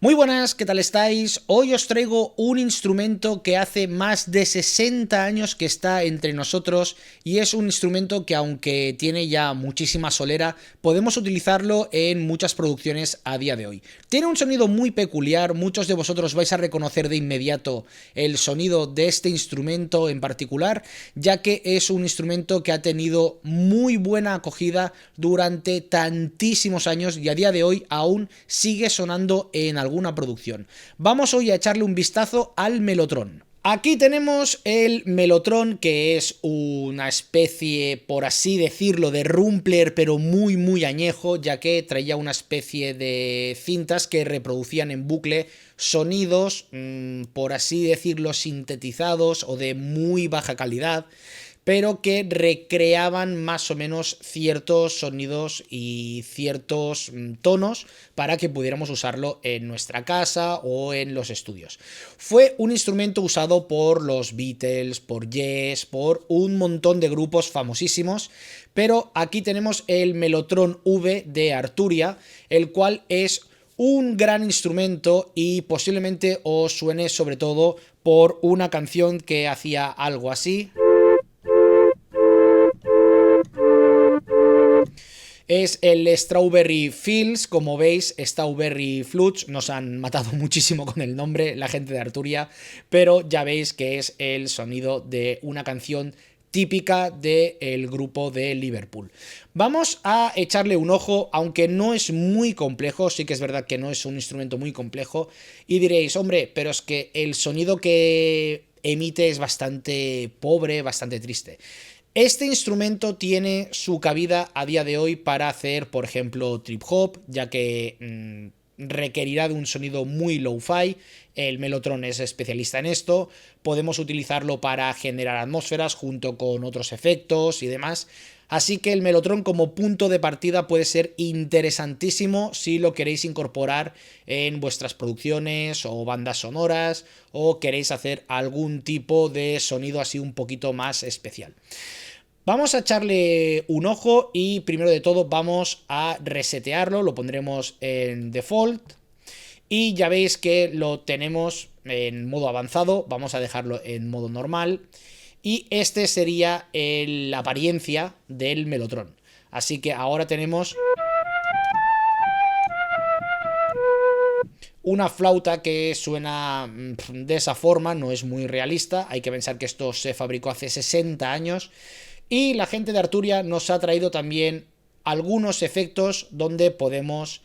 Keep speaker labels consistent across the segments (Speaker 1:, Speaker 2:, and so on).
Speaker 1: Muy buenas, ¿qué tal estáis? Hoy os traigo un instrumento que hace más de 60 años que está entre nosotros y es un instrumento que, aunque tiene ya muchísima solera, podemos utilizarlo en muchas producciones a día de hoy. Tiene un sonido muy peculiar, muchos de vosotros vais a reconocer de inmediato el sonido de este instrumento en particular, ya que es un instrumento que ha tenido muy buena acogida durante tantísimos años y a día de hoy aún sigue sonando en alguna producción. Vamos hoy a echarle un vistazo al Mellotron. Aquí tenemos el Mellotron, que es una especie, por así decirlo, de Rumpler, pero muy añejo, ya que traía una especie de cintas que reproducían en bucle sonidos, por así decirlo, sintetizados o de muy baja calidad, pero que recreaban más o menos ciertos sonidos y ciertos tonos para que pudiéramos usarlo en nuestra casa o en los estudios. Fue un instrumento usado por los Beatles, por Yes, por un montón de grupos famosísimos, pero aquí tenemos el Mellotron V de Arturia, el cual es un gran instrumento y posiblemente os suene sobre todo por una canción que hacía algo así. Es el Strawberry Fields, como veis, Strawberry Flutes, nos han matado muchísimo con el nombre, la gente de Arturia, pero ya veis que es el sonido de una canción típica del grupo de Liverpool. Vamos a echarle un ojo, aunque no es muy complejo, sí que es verdad que no es un instrumento muy complejo, y diréis, hombre, pero es que el sonido que emite es bastante pobre, bastante triste. Este instrumento tiene su cabida a día de hoy para hacer, por ejemplo, trip hop, ya que requerirá de un sonido muy low-fi. El Mellotron es especialista en esto. Podemos utilizarlo para generar atmósferas junto con otros efectos y demás. Así que el Mellotron como punto de partida puede ser interesantísimo si lo queréis incorporar en vuestras producciones o bandas sonoras o queréis hacer algún tipo de sonido así un poquito más especial. Vamos a echarle un ojo y primero de todo vamos a resetearlo, lo pondremos en default y ya veis que lo tenemos en modo avanzado, vamos a dejarlo en modo normal y este sería la apariencia del Mellotron. Así que ahora tenemos una flauta que suena de esa forma, no es muy realista, hay que pensar que esto se fabricó hace 60 años y la gente de Arturia nos ha traído también algunos efectos donde podemos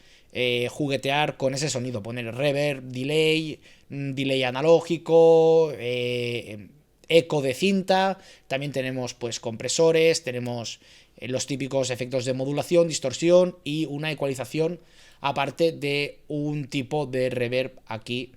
Speaker 1: juguetear con ese sonido, poner reverb, delay, delay analógico, eco de cinta, también tenemos pues compresores, tenemos los típicos efectos de modulación, distorsión y una ecualización, aparte de un tipo de reverb aquí,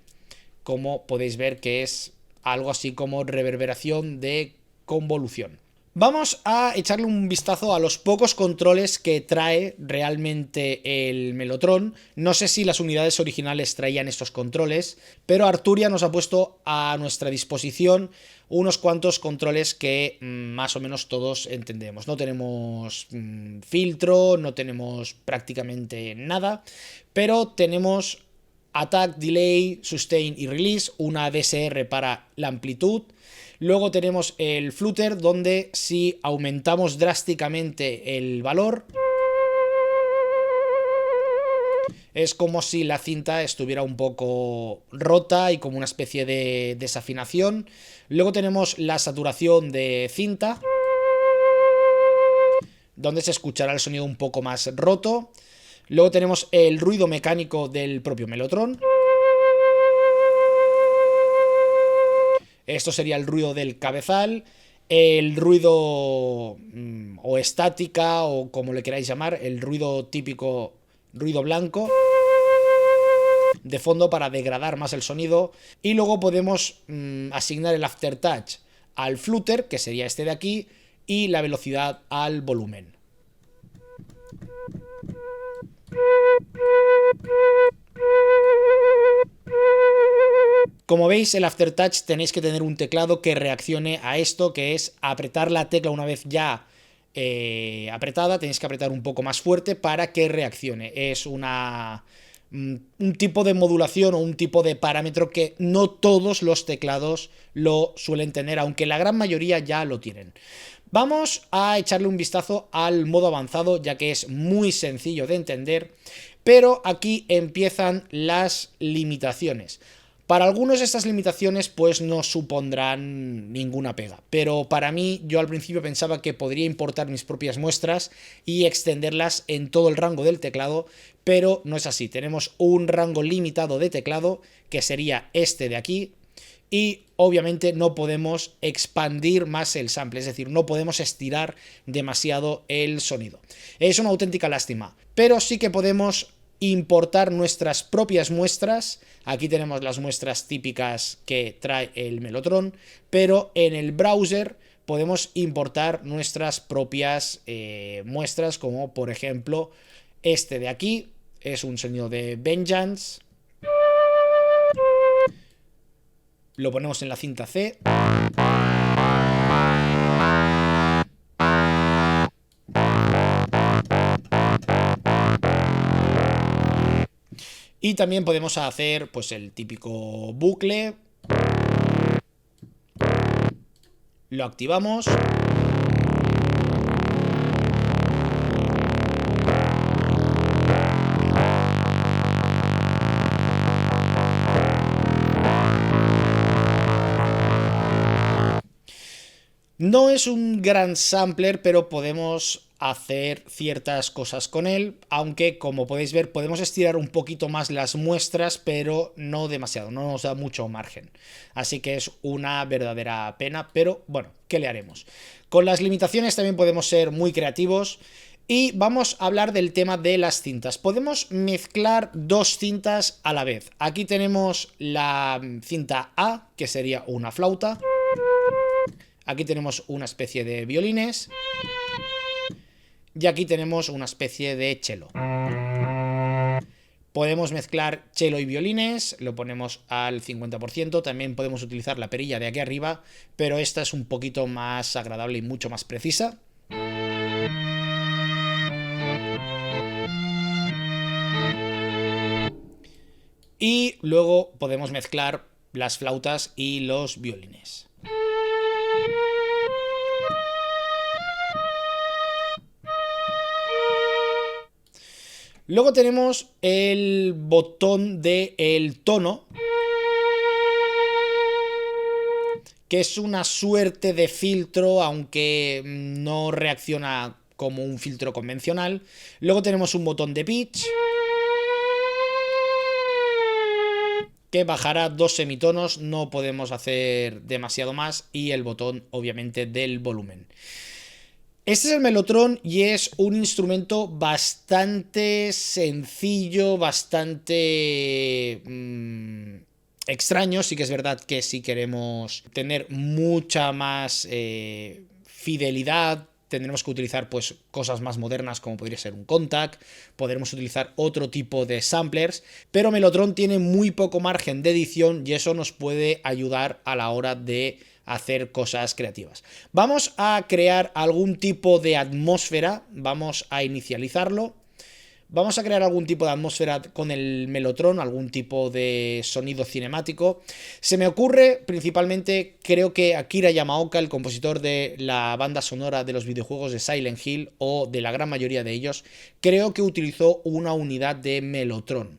Speaker 1: como podéis ver que es algo así como reverberación de convolución. Vamos a echarle un vistazo a los pocos controles que trae realmente el Mellotron. No sé si las unidades originales traían estos controles, pero Arturia nos ha puesto a nuestra disposición unos cuantos controles que más o menos todos entendemos. No tenemos filtro, no tenemos prácticamente nada, pero tenemos Attack, Delay, Sustain y Release, una DSR para la amplitud. Luego tenemos el flutter, donde si aumentamos drásticamente el valor, es como si la cinta estuviera un poco rota y como una especie de desafinación. Luego tenemos la saturación de cinta, donde se escuchará el sonido un poco más roto. Luego tenemos el ruido mecánico del propio Mellotron. Esto sería el ruido del cabezal, el ruido o estática o como le queráis llamar, el ruido típico, ruido blanco de fondo para degradar más el sonido. Y luego podemos asignar el aftertouch al flutter, que sería este de aquí, y la velocidad al volumen. Como veis, el aftertouch tenéis que tener un teclado que reaccione a esto, que es apretar la tecla una vez ya apretada, tenéis que apretar un poco más fuerte para que reaccione. Es una un tipo de modulación o un tipo de parámetro que no todos los teclados lo suelen tener, aunque la gran mayoría ya lo tienen. Vamos a echarle un vistazo al modo avanzado, ya que es muy sencillo de entender, pero aquí empiezan las limitaciones. Para algunos estas limitaciones pues no supondrán ninguna pega, pero para mí yo al principio pensaba que podría importar mis propias muestras y extenderlas en todo el rango del teclado, pero no es así. Tenemos un rango limitado de teclado que sería este de aquí y obviamente no podemos expandir más el sample, es decir, no podemos estirar demasiado el sonido. Es una auténtica lástima, pero sí que podemos importar nuestras propias muestras. Aquí tenemos las muestras típicas que trae el Mellotron, pero en el browser podemos importar nuestras propias muestras, como por ejemplo este de aquí, es un sonido de Vengeance. Lo ponemos en la cinta C. Y también podemos hacer pues el típico bucle. Lo activamos. No es un gran sampler, pero podemos hacer ciertas cosas con él, aunque como podéis ver podemos estirar un poquito más las muestras, pero no demasiado, no nos da mucho margen. Así que es una verdadera pena, pero bueno, ¿qué le haremos? Con las limitaciones también podemos ser muy creativos. Y vamos a hablar del tema de las cintas. Podemos mezclar dos cintas a la vez. Aquí tenemos la cinta A, que sería una flauta. Aquí tenemos una especie de violines. Y aquí tenemos una especie de cello. Podemos mezclar cello y violines, lo ponemos al 50%. También podemos utilizar la perilla de aquí arriba, pero esta es un poquito más agradable y mucho más precisa. Y luego podemos mezclar las flautas y los violines. Luego tenemos el botón del tono, que es una suerte de filtro, aunque no reacciona como un filtro convencional. Luego tenemos un botón de pitch, que bajará dos semitonos, no podemos hacer demasiado más, y el botón obviamente del volumen. Este es el Mellotron y es un instrumento bastante sencillo, bastante extraño. Sí que es verdad que si queremos tener mucha más fidelidad, tendremos que utilizar pues cosas más modernas como podría ser un Kontakt, podremos utilizar otro tipo de samplers, pero Mellotron tiene muy poco margen de edición y eso nos puede ayudar a la hora de hacer cosas creativas. Vamos a crear algún tipo de atmósfera, vamos a inicializarlo. Vamos a crear algún tipo de atmósfera con el Mellotron, algún tipo de sonido cinemático. Se me ocurre principalmente, creo que Akira Yamaoka, el compositor de la banda sonora de los videojuegos de Silent Hill o de la gran mayoría de ellos, creo que utilizó una unidad de Mellotron.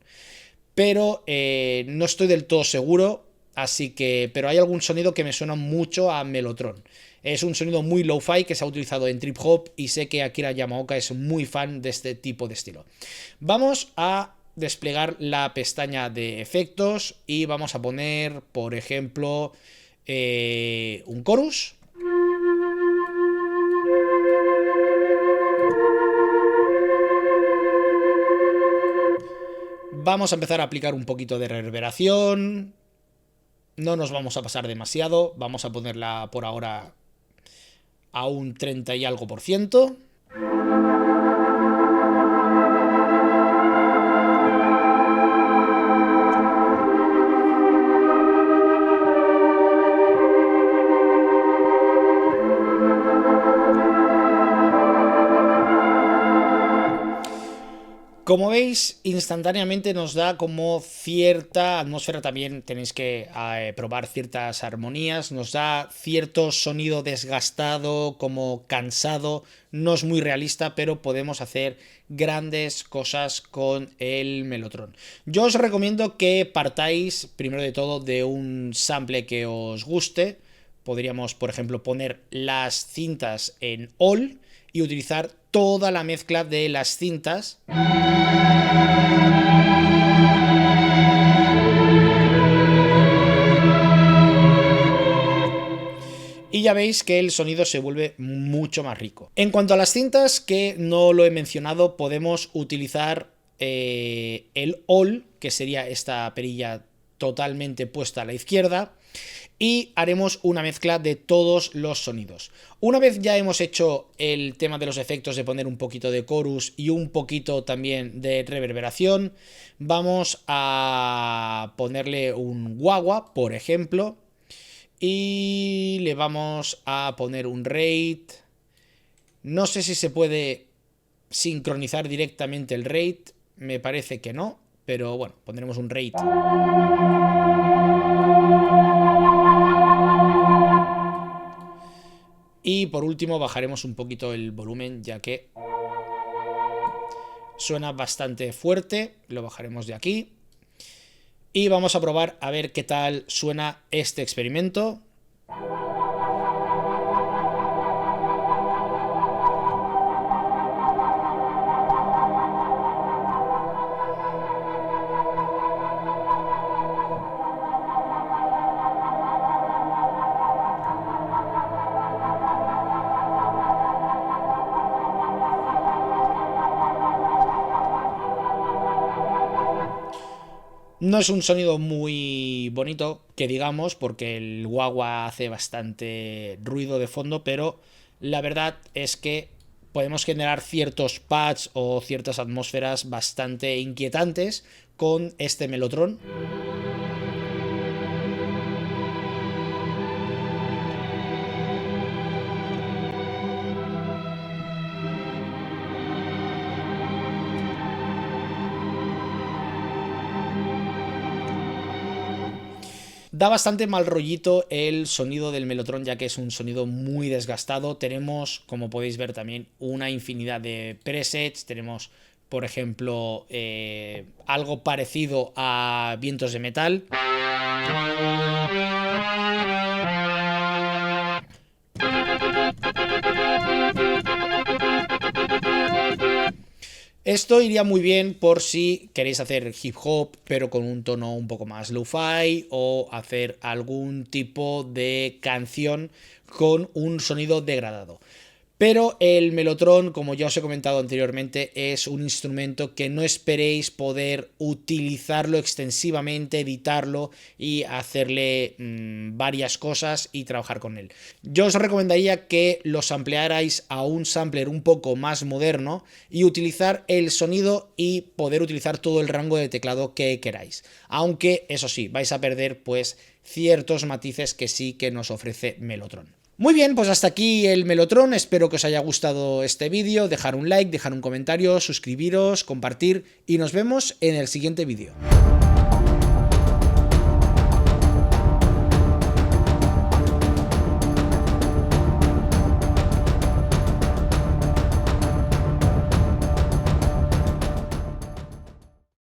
Speaker 1: Pero no estoy del todo seguro, así que... pero hay algún sonido que me suena mucho a Mellotron. Es un sonido muy lo-fi que se ha utilizado en trip hop y sé que Akira Yamaoka es muy fan de este tipo de estilo. Vamos a desplegar la pestaña de efectos y vamos a poner, por ejemplo, un chorus. Vamos a empezar a aplicar un poquito de reverberación. No nos vamos a pasar demasiado. Vamos a ponerla por ahora a un 30 y algo por ciento. Como veis, instantáneamente nos da como cierta atmósfera, también tenéis que probar ciertas armonías, nos da cierto sonido desgastado, como cansado, no es muy realista, pero podemos hacer grandes cosas con el Mellotron. Yo os recomiendo que partáis, primero de todo, de un sample que os guste. Podríamos, por ejemplo, poner las cintas en All y utilizar toda la mezcla de las cintas. Y ya veis que el sonido se vuelve mucho más rico. En cuanto a las cintas, que no lo he mencionado, podemos utilizar el All, que sería esta perilla totalmente puesta a la izquierda, y haremos una mezcla de todos los sonidos. Una vez ya hemos hecho el tema de los efectos, de poner un poquito de chorus y un poquito también de reverberación, vamos a ponerle un wah-wah, por ejemplo, y le vamos a poner un rate. No sé si se puede sincronizar directamente el rate, me parece que no, pero bueno, pondremos un rate. Y por último bajaremos un poquito el volumen, ya que suena bastante fuerte. Lo bajaremos de aquí. Y vamos a probar a ver qué tal suena este experimento. No es un sonido muy bonito, que digamos, porque el guagua hace bastante ruido de fondo, pero la verdad es que podemos generar ciertos pads o ciertas atmósferas bastante inquietantes con este Mellotron. Da bastante mal rollito el sonido del Mellotron, ya que es un sonido muy desgastado. Tenemos, como podéis ver, también una infinidad de presets. Tenemos, por ejemplo, algo parecido a vientos de metal. Esto iría muy bien por si queréis hacer hip hop, pero con un tono un poco más lo-fi, o hacer algún tipo de canción con un sonido degradado. Pero el Mellotron, como ya os he comentado anteriormente, es un instrumento que no esperéis poder utilizarlo extensivamente, editarlo y hacerle varias cosas y trabajar con él. Yo os recomendaría que lo samplearais a un sampler un poco más moderno y utilizar el sonido y poder utilizar todo el rango de teclado que queráis. Aunque, eso sí, vais a perder pues ciertos matices que sí que nos ofrece Mellotron. Muy bien, pues hasta aquí el Mellotron, espero que os haya gustado este vídeo, dejar un like, dejar un comentario, suscribiros, compartir y nos vemos en el siguiente vídeo.